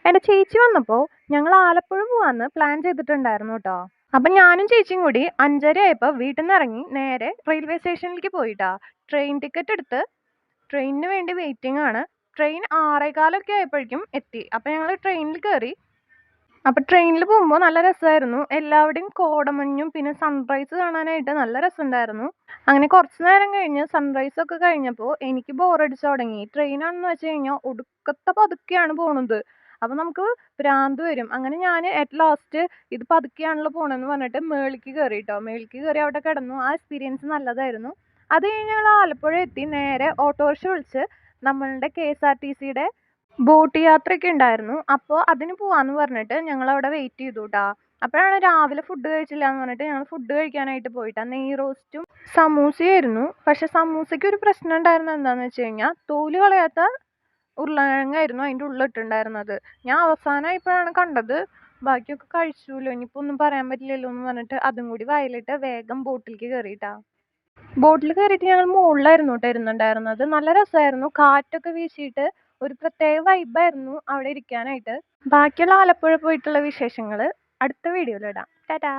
എൻ്റെ ചേച്ചി വന്നപ്പോൾ ഞങ്ങൾ ആലപ്പുഴ പോവാന്ന് പ്ലാൻ ചെയ്തിട്ടുണ്ടായിരുന്നു കേട്ടോ. അപ്പം ഞാനും ചേച്ചിയും കൂടി 5:30 ആയപ്പോൾ വീട്ടിൽ നിന്ന് ഇറങ്ങി നേരെ റെയിൽവേ സ്റ്റേഷനിലേക്ക് പോയിട്ടാ. ട്രെയിൻ ടിക്കറ്റ് എടുത്ത് ട്രെയിനിന് വേണ്ടി വെയിറ്റിംഗ് ആണ്. ട്രെയിൻ 6:15 ആയപ്പോഴേക്കും എത്തി. അപ്പം ഞങ്ങൾ ട്രെയിനിൽ കയറി. അപ്പം ട്രെയിനിൽ പോകുമ്പോൾ നല്ല രസമായിരുന്നു. എല്ലാവരുടെയും കോടമഞ്ഞും പിന്നെ സൺറൈസ് കാണാനായിട്ട് നല്ല രസമുണ്ടായിരുന്നു. അങ്ങനെ കുറച്ച് നേരം കഴിഞ്ഞ് സൺറൈസ് ഒക്കെ കഴിഞ്ഞപ്പോൾ എനിക്ക് ബോറടിച്ച് തുടങ്ങി. ട്രെയിനാണെന്ന് വെച്ച് കഴിഞ്ഞാൽ ഒടുക്കത്തെ പതുക്കെയാണ് പോണത്. അപ്പം നമുക്ക് ഭ്രാന്ത് വരും. അങ്ങനെ ഞാൻ അറ്റ് ലാസ്റ്റ് ഇത് പതുക്കെയാണല്ലോ പോണെന്ന് പറഞ്ഞിട്ട് മേളിലേക്ക് കയറി കേട്ടോ. മേളിലേക്ക് കയറി അവിടെ കിടന്നു. ആ എക്സ്പീരിയൻസ് നല്ലതായിരുന്നു. അത് കഴിഞ്ഞ് ഞങ്ങൾ ആലപ്പുഴ എത്തി. നേരെ ഓട്ടോറിക്ഷ വിളിച്ച് നമ്മളുടെ KSRTCയുടെ ബോട്ട് യാത്രയൊക്കെ ഉണ്ടായിരുന്നു. അപ്പോൾ അതിന് പോവാന്ന് പറഞ്ഞിട്ട് ഞങ്ങൾ അവിടെ വെയിറ്റ് ചെയ്തു കേട്ടോ. അപ്പോഴാണ് രാവിലെ ഫുഡ് കഴിച്ചില്ല എന്ന് പറഞ്ഞിട്ട് ഞങ്ങൾ ഫുഡ് കഴിക്കാനായിട്ട് പോയിട്ടാ. നെയ് റോസ്റ്റും സമൂസയായിരുന്നു. പക്ഷെ സമൂസയ്ക്ക് ഒരു പ്രശ്നം ഉണ്ടായിരുന്നത് എന്താണെന്ന് വെച്ച് കഴിഞ്ഞാൽ തോല് കളയാത്ത ഉരുളക്കിഴങ്ങായിരുന്നു അതിൻ്റെ ഉള്ളിട്ടുണ്ടായിരുന്നത്. ഞാൻ അവസാനമായപ്പോഴാണ് കണ്ടത്. ബാക്കിയൊക്കെ കഴിച്ചുല്ലോ, ഇനിയിപ്പോൾ ഒന്നും പറയാൻ പറ്റില്ലല്ലോ എന്ന് പറഞ്ഞിട്ട് അതും കൂടി വയലിട്ട് വേഗം ബോട്ടിലേക്ക് കയറിയിട്ടാ. ബോട്ടിൽ കയറിയിട്ട് ഞങ്ങൾ മുകളിലായിരുന്നു കേട്ടോ ഇരുന്നുണ്ടായിരുന്നത്. നല്ല രസമായിരുന്നു. കാറ്റൊക്കെ വീശിയിട്ട് ഒരു പ്രത്യേക വൈബായിരുന്നു അവിടെ ഇരിക്കാനായിട്ട്. ബാക്കിയുള്ള ആലപ്പുഴ പോയിട്ടുള്ള വിശേഷങ്ങൾ അടുത്ത വീഡിയോയിൽ ഇടാം. ടാറ്റാ.